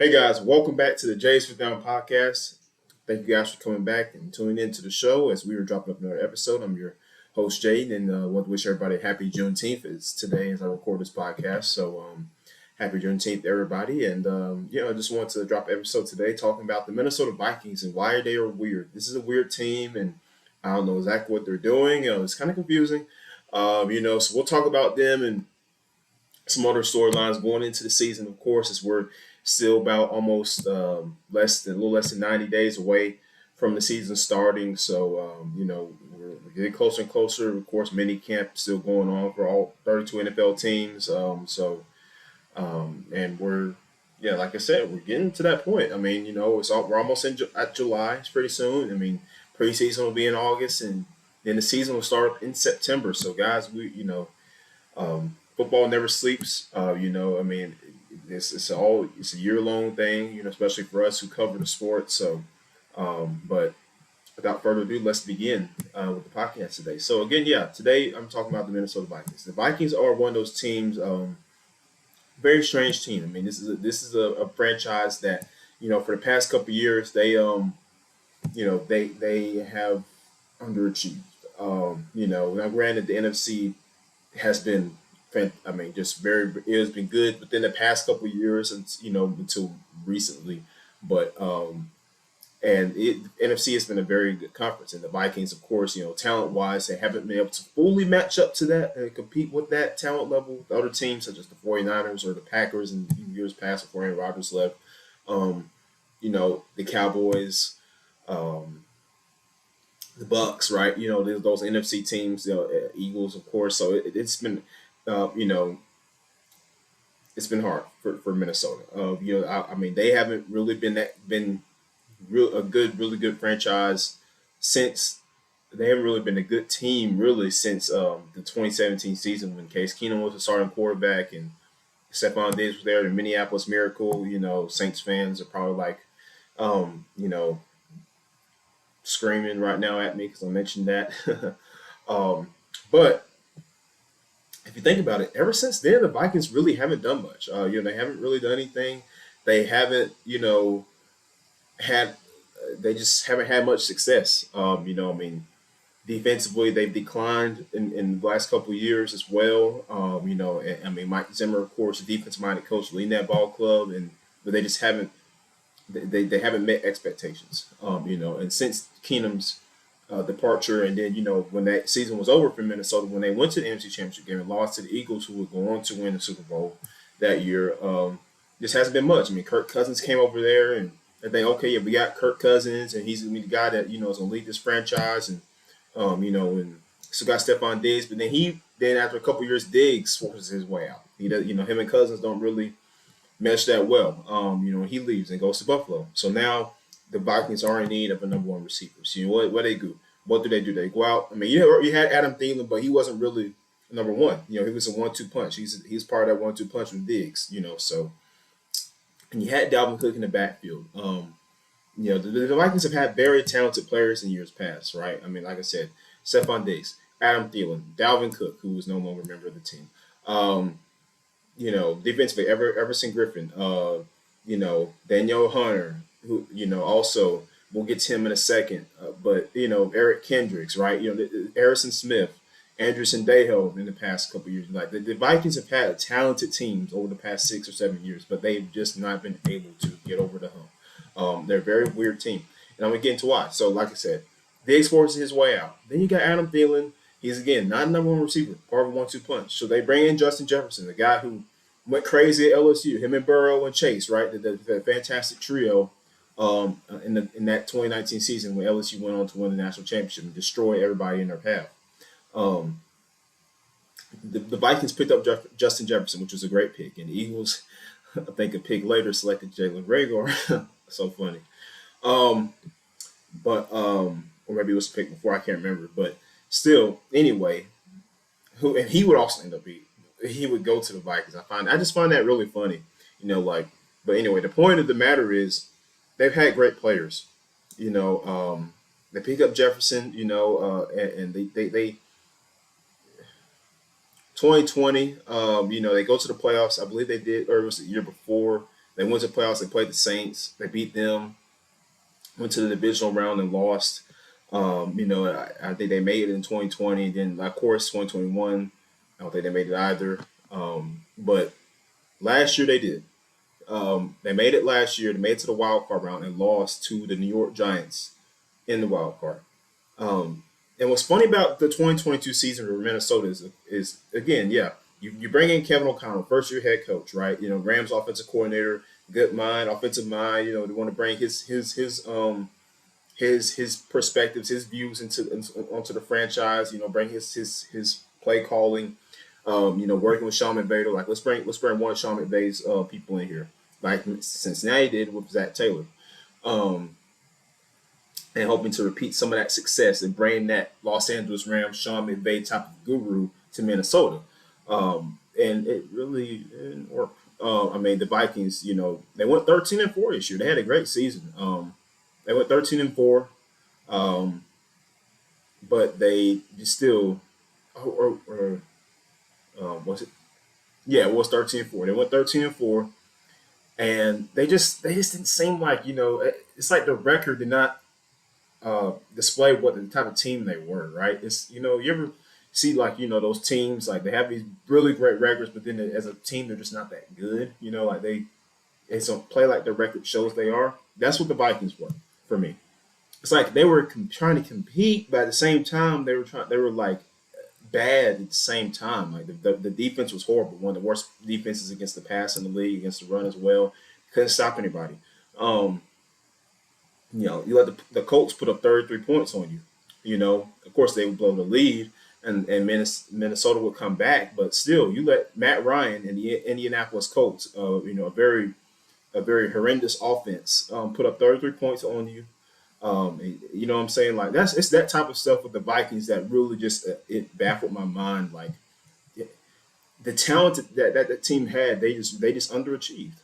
Hey guys, welcome back to the Jays for Down podcast. Thank you guys for coming back and tuning into the show as we were dropping up another episode. I'm your host Jade, and want to wish everybody a happy Juneteenth. It's today as I record this podcast, so happy Juneteenth, everybody. And I just wanted to drop an episode today talking about the Minnesota Vikings and why they are weird. This is a weird team, and I don't know exactly what they're doing. It's kind of confusing. So we'll talk about them and some other storylines going into the season. Of course, as we're still about almost a little less than 90 days away from the season starting. So we're getting closer and closer. Of course, mini camp still going on for all 32 NFL teams. And like I said, we're getting to that point. I mean, we're almost at July. It's pretty soon. I mean, preseason will be in August, and then the season will start in September. So, guys, football never sleeps. I mean, it's a year long thing. Especially for us who cover the sport. So, but without further ado, let's begin with the podcast today. So again, today I'm talking about the Minnesota Vikings. The Vikings are one of those teams. Very strange team. I mean, this is a franchise that for the past couple of years they have underachieved. Now granted the NFC has been, just it has been good within the past couple of years, and until recently, but NFC has been a very good conference, and the Vikings, of course, talent wise, they haven't been able to fully match up to that and compete with that talent level. The other teams, such as the 49ers or the Packers in years past before Aaron Rodgers left, the Cowboys, the Bucks, right? Those NFC teams, Eagles, of course. So it's been, it's been hard for Minnesota. They haven't really been really good franchise since they haven't really been a good team really since the 2017 season when Case Keenum was the starting quarterback and Stephon Diggs was there. The Minneapolis Miracle. Saints fans are probably like, screaming right now at me because I mentioned that. But if you think about it, ever since then, the Vikings really haven't done much. They haven't really done anything. They haven't, had they just haven't had much success. Defensively, they've declined in the last couple of years as well. Mike Zimmer, of course, a defense-minded coach, leading that ball club, but they just haven't. They haven't met expectations. And since Keenum's departure, and then when that season was over for Minnesota, when they went to the NFC Championship game and lost to the Eagles, who would go on to win the Super Bowl that year, just hasn't been much. I mean, Kirk Cousins came over there, and they think, okay, yeah, we got Kirk Cousins, and he's gonna be the guy that is gonna lead this franchise, and and still got Stephon Diggs, but then after a couple years, Diggs forces his way out. He does, him and Cousins don't really mesh that well. He leaves and goes to Buffalo. So now the Vikings are in need of a number one receiver. So what they do? What do? They go out. I mean, you had Adam Thielen, but he wasn't really number one. He was a 1-2 punch. He's part of that 1-2 punch with Diggs. So and you had Dalvin Cook in the backfield. The Vikings have had very talented players in years past, right? I mean, like I said, Stephon Diggs, Adam Thielen, Dalvin Cook, who is no longer a member of the team. Defensively, Everson Griffin, Daniel Hunter, who, also we'll get to him in a second, but Eric Kendricks, right? Harrison Smith, Andrew Sendejo in the past couple of years. Like the Vikings have had talented teams over the past 6 or 7 years, but they've just not been able to get over the hump. They're a very weird team, and I'm gonna get into why. So, like I said, Diggs forces his way out. Then you got Adam Thielen. He's again not a number one receiver, part of a 1-2 punch. So they bring in Justin Jefferson, the guy who went crazy at LSU. Him and Burrow and Chase, right? The fantastic trio in that 2019 season when LSU went on to win the national championship and destroy everybody in their path. The Vikings picked up Justin Jefferson, which was a great pick, and the Eagles, I think a pick later, selected Jalen Reagor. So funny. Or maybe it was a pick before, I can't remember. But still, anyway, and he would also end up he would go to the Vikings. I just find that really funny, But anyway, the point of the matter is, they've had great players, They pick up Jefferson, and they 2020, they go to the playoffs. I believe they did, or it was the year before. They went to the playoffs. They played the Saints. They beat them. Went to the divisional round and lost. I think they made it in 2020. Then, of course, 2021. I don't think they made it either. But last year they did. They made it last year. They made it to the wild card round and lost to the New York Giants in the wild card. Um, and what's funny about the 2022 season for Minnesota is again, yeah, you bring in Kevin O'Connell, first year head coach, right? Rams offensive coordinator, good mind, offensive mind. They want to bring his perspectives, his views onto the franchise. Bring his play calling. Working with Sean McVay, like let's bring one of Sean McVay's people in here, like Cincinnati did with Zach Taylor. Um, and hoping to repeat some of that success and bring that Los Angeles Rams Sean McVay type of guru to Minnesota. And it really didn't work. The Vikings, they went 13-4 this year. They had a great season. They went 13-4, um, but they just still, was it? Yeah, it was 13-4. They went 13-4, and they just didn't seem like it's like the record did not display what the type of team they were, right? It's you ever see like those teams like they have these really great records, but then as a team they're just not that good. Like they don't play like the record shows they are. That's what the Vikings were for me. It's like they were trying to compete, but at the same time they were like bad at the same time. Like the defense was horrible, one of the worst defenses against the pass in the league, against the run as well. Couldn't stop anybody. Um, you let the Colts put up 33 points on you. Of course they would blow the lead, and Minnesota would come back, but still, you let Matt Ryan and the Indianapolis Colts, a very horrendous offense, put up 33 points on you. You know what I'm saying? Like it's that type of stuff with the Vikings that really just it baffled my mind. Like the talent that team had, they just underachieved.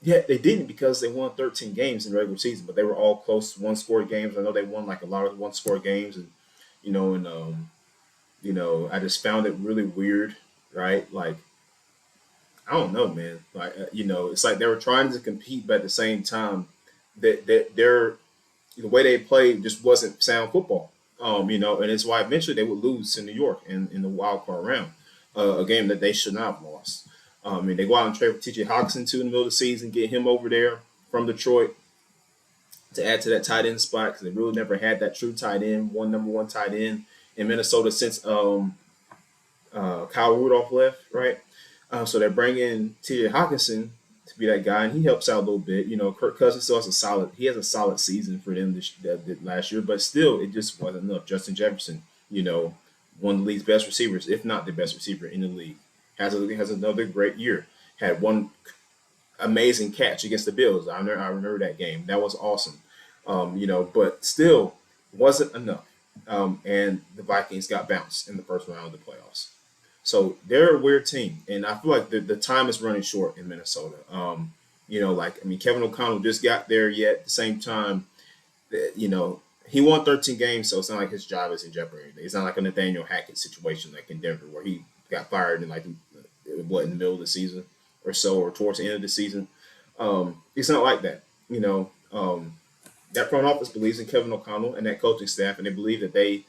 Yeah, they didn't because they won 13 games in the regular season, but they were all close one score games. I know they won like a lot of one score games, and you know, and I just found it really weird, right? Like I don't know, man. Like it's like they were trying to compete, but at the same time, that their the way they played just wasn't sound football. And it's why eventually they would lose in New York in the wild card round, a game that they should not have lost. They go out and trade for T.J. Hawkinson too in the middle of the season, get him over there from Detroit to add to that tight end spot because they really never had that true tight end, number one tight end in Minnesota since Kyle Rudolph left, right? So they bring in T.J. Hawkinson to be that guy, and he helps out a little bit. Kirk Cousins still has a solid season for them last year, but still, it just wasn't enough. Justin Jefferson, one of the league's best receivers, if not the best receiver in the league, has another great year. Had one amazing catch against the Bills. I remember that game. That was awesome. But still wasn't enough. And the Vikings got bounced in the first round of the playoffs. So they're a weird team, and I feel like the time is running short in Minnesota. Kevin O'Connell just got there yet. At the same time, he won 13 games, so it's not like his job is in jeopardy. It's not like a Nathaniel Hackett situation like in Denver where he got fired in in the middle of the season or so, or towards the end of the season. It's not like that. That front office believes in Kevin O'Connell and that coaching staff, and they believe that they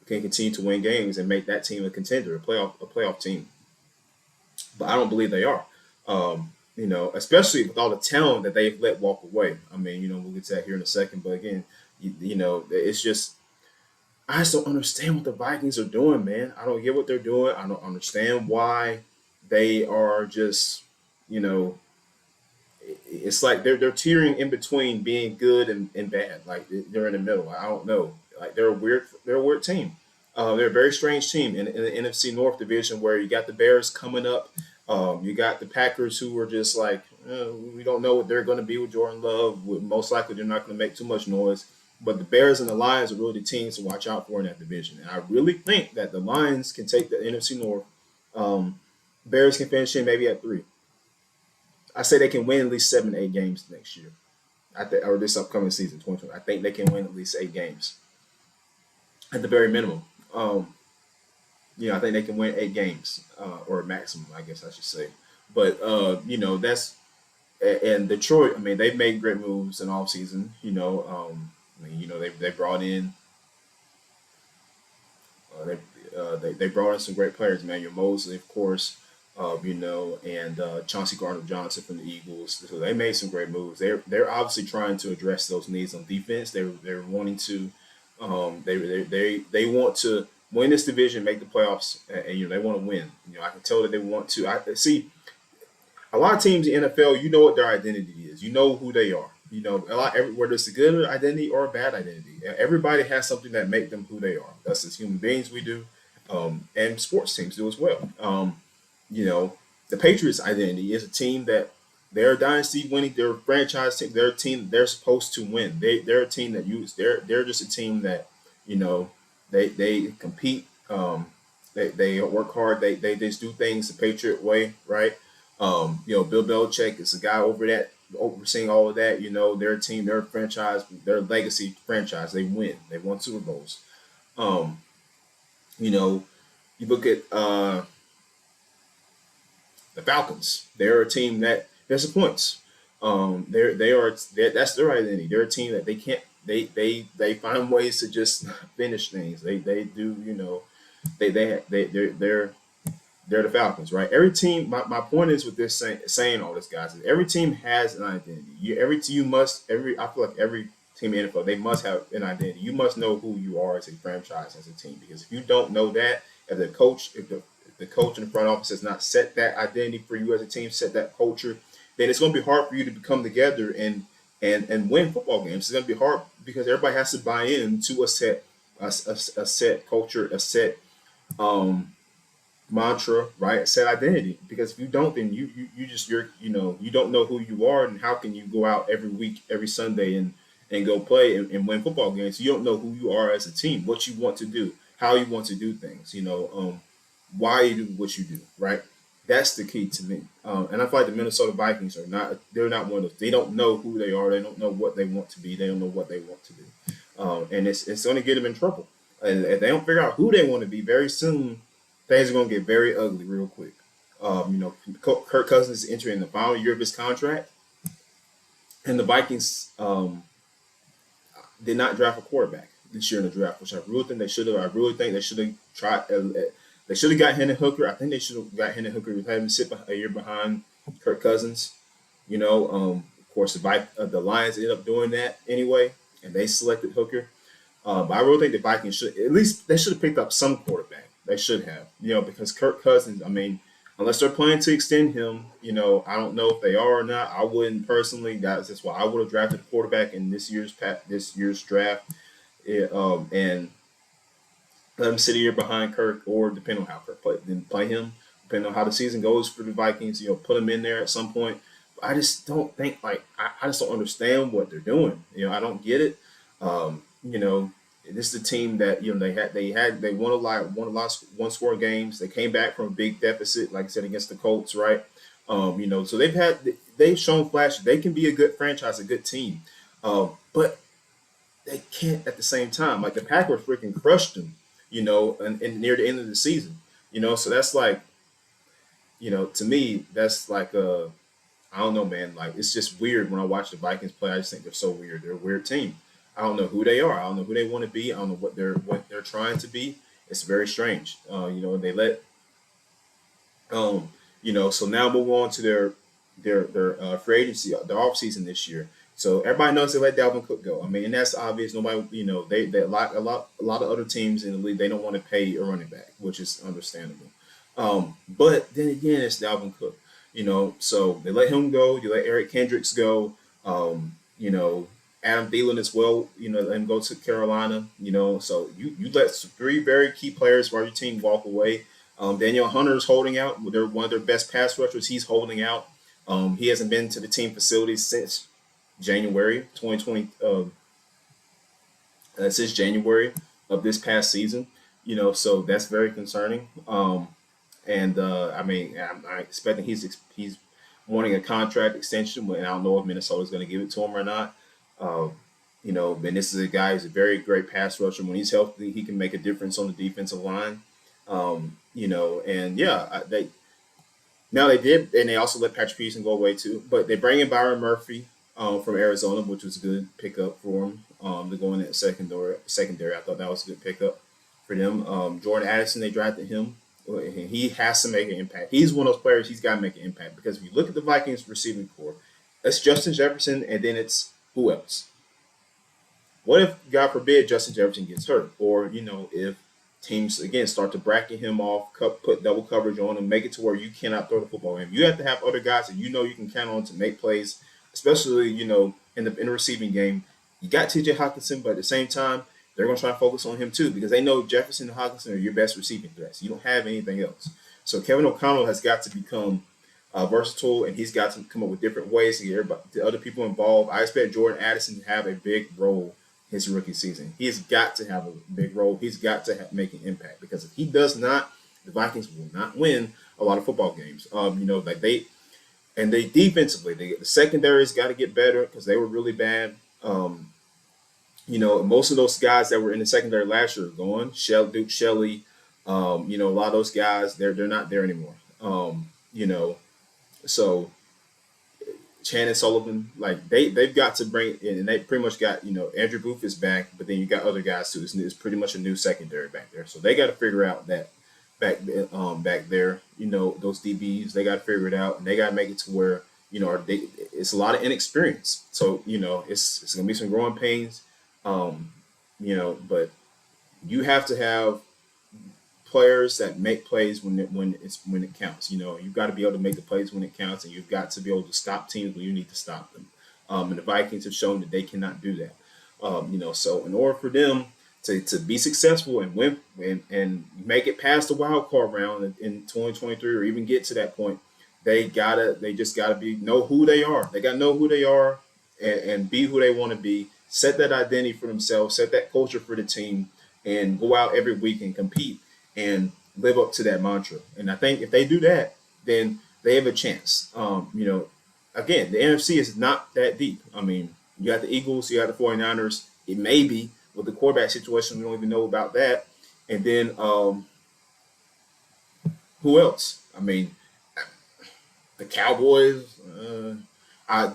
can continue to win games and make that team a contender, a playoff team. But I don't believe they are. Especially with all the talent that they've let walk away. We'll get to that here in a second. But again, it's just I just don't understand what the Vikings are doing, man. I don't get what they're doing. I don't understand why they are just, you know, it's like they're teetering in between being good and bad. Like they're in the middle. I don't know. Like they're a weird team. They're a very strange team in the NFC North division where you got the Bears coming up. You got the Packers who are just like we don't know what they're going to be with Jordan Love. Most likely they're not going to make too much noise. But the Bears and the Lions are really the teams to watch out for in that division. And I really think that the Lions can take the NFC North. Bears can finish in maybe at 3. I say they can win at least 7, 8 games next year. Or this upcoming season, 2020. I think they can win at least 8 games at the very minimum. I think they can win 8 games or maximum, I guess I should say. But that's. And Detroit, I mean, they've made great moves in off season. I mean, they brought in they brought in some great players, Manuel Mosley, of course, and Chauncey Gardner Johnson from the Eagles. So they made some great moves. They're obviously trying to address those needs on defense. They're wanting to they want to win this division, make the playoffs, and they want to win. I can tell that they want to. I see a lot of teams in the NFL, you know what their identity is. You know who they are. Whether it's a good identity or a bad identity. Everybody has something that make them who they are. That's as human beings we do, and sports teams do as well. You know, the Patriots' identity is a team that they're a dynasty winning. They're a franchise team. They're a team they're supposed to win. They're a team that use. They're just a team that you know they compete. They work hard. They just do things the Patriot way, right? Bill Belichick is the guy over that overseeing all of that. Their team, their franchise, their legacy franchise. They win. They won Super Bowls. Um, you know, you look at the Falcons. They're a team that disappoints. That's their identity. They're a team that they can't. They find ways to just finish things. They do. They're the Falcons, right? Every team. My point is with this saying all this, guys, is every team has an identity. I feel like every team in the NFL, they must have an identity. You must know who you are as a franchise, as a team, because if you don't know that, as a coach, if the coach in the front office has not set that identity for you as a team, set that culture, then it's going to be hard for you to come together and win football games. It's going to be hard because everybody has to buy in to a set culture, a set um, mantra, right? A set identity. Because if you don't, then you don't know who you are, and how can you go out every week, every Sunday, and go play and win football games? You don't know who you are as a team, what you want to do, how you want to do things. Why you do what you do, right? That's the key to me. And I feel like the Minnesota Vikings are not. They're not one of those. They don't know who they are. They don't know what they want to be. They don't know what they want to do, and it's going to get them in trouble. And if they don't figure out who they want to be, very soon things are going to get very ugly real quick. Kirk Cousins is entering the final year of his contract, and the Vikings did not draft a quarterback this year in the draft, which I really think they should have. I really think they should have tried. They should have got Hendon Hooker. I think they should have got Hendon Hooker. Had him sit a year behind Kirk Cousins. Of course, the Lions ended up doing that anyway, and they selected Hooker. But I really think the Vikings should have picked up some quarterback. They should have, because Kirk Cousins. I mean, unless they're planning to extend him, I don't know if they are or not. I wouldn't personally. That's why I would have drafted a quarterback in this year's draft. And let him sit a year behind Kirk, or depending on how Kirk play, then play him. Depending on how the season goes for the Vikings, put him in there at some point. But I just don't think I just don't understand what they're doing. I don't get it. This is a team that they won one score games. They came back from a big deficit, like I said, against the Colts, right? So they've shown flash they can be a good franchise, a good team, but they can't at the same time. Like the Packers freaking crushed them, and near the end of the season, So that's like, to me, that's like I don't know, man. Like it's just weird when I watch the Vikings play. I just think they're so weird. They're a weird team. I don't know who they are. I don't know who they want to be. I don't know what they're trying to be. It's very strange. They let So now move on to their free agency, their off season this year. So everybody knows they let Dalvin Cook go. I mean, and that's obvious. Nobody, they a lot of other teams in the league, they don't want to pay a running back, which is understandable. But then again, it's Dalvin Cook. So they let him go. You let Eric Kendricks go. Adam Thielen as well. Let him go to Carolina. So you let three very key players for your team walk away. Daniel Hunter is holding out. They're one of their best pass rushers. He's holding out. He hasn't been to the team facilities since January 2020. Since January of this past season. So that's very concerning. And I mean, I'm expecting he's wanting a contract extension, and I don't know if Minnesota's going to give it to him or not. And this is a guy who's a very great pass rusher. When he's healthy, he can make a difference on the defensive line. And yeah, Now they did, and they also let Patrick Peterson go away too. But they bring in Byron Murphy from Arizona, which was a good pickup for him to go in that secondary. Secondary, I thought that was a good pickup for them. Jordan Addison, they drafted him. And he has to make an impact. He's one of those players. He's got to make an impact because if you look at the Vikings receiving core, it's Justin Jefferson, and then it's who else? What if, God forbid, Justin Jefferson gets hurt, or if teams again start to bracket him off, put double coverage on him, make it to where you cannot throw the football at him. You have to have other guys that you can count on to make plays, especially in the receiving game. You got T.J. Hawkinson, but at the same time, they're going to try to focus on him too because they know Jefferson and Hawkinson are your best receiving threats. You don't have anything else. So Kevin O'Connell has got to become versatile, and he's got to come up with different ways to get the other people involved. I expect Jordan Addison to have a big role his rookie season. He's got to have a big role. He's got to make an impact because if he does not, the Vikings will not win a lot of football games. Like they defensively, the secondary's got to get better because they were really bad. Most of those guys that were in the secondary last year are gone. Duke Shelley, a lot of those guys they're not there anymore. So Shannon Sullivan, like they've got to bring in, and they pretty much got Andrew Booth is back, but then you got other guys too. It's pretty much a new secondary back there, so they got to figure out that back there. Those DBs they got to figure it out, and they got to make it to where it's a lot of inexperience. So it's gonna be some growing pains, but you have to have players that make plays when it counts. You've got to be able to make the plays when it counts, and you've got to be able to stop teams when you need to stop them. And the Vikings have shown that they cannot do that. So in order for them to be successful and win and make it past the wild card round in 2023 or even get to that point, they just gotta know who they are. They gotta know who they are and be who they want to be. Set that identity for themselves. Set that culture for the team, and go out every week and compete and live up to that mantra. And I think if they do that, then they have a chance. Again, the NFC is not that deep. I mean, you got the Eagles, you got the 49ers. It may be with the quarterback situation, we don't even know about that. And then who else? I mean, the Cowboys,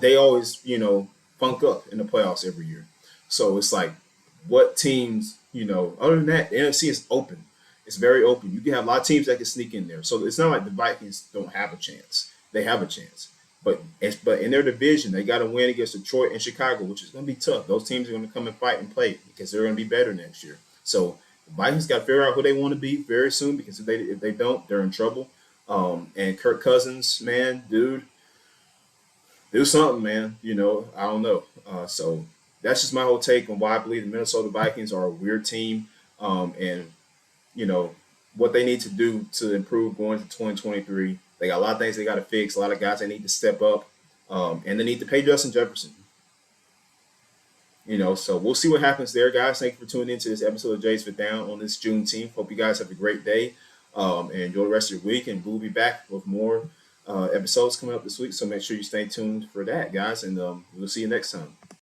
they always, funk up in the playoffs every year. So it's like, what teams, other than that, the NFC is open. It's very open. You can have a lot of teams that can sneak in there. So it's not like the Vikings don't have a chance. They have a chance. But in their division, they got to win against Detroit and Chicago, which is going to be tough. Those teams are going to come and fight and play because they're going to be better next year. So the Vikings got to figure out who they want to be very soon because if they don't, they're in trouble. And Kirk Cousins, man, dude, do something, man. I don't know. So that's just my whole take on why I believe the Minnesota Vikings are a weird team. And what they need to do to improve going to 2023. They got a lot of things they got to fix, a lot of guys they need to step up, and they need to pay Justin Jefferson. So we'll see what happens there, guys. Thank you for tuning into this episode of Jays for Down on this Juneteenth. Hope you guys have a great day and enjoy the rest of your week. And we'll be back with more episodes coming up this week. So make sure you stay tuned for that, guys. And we'll see you next time.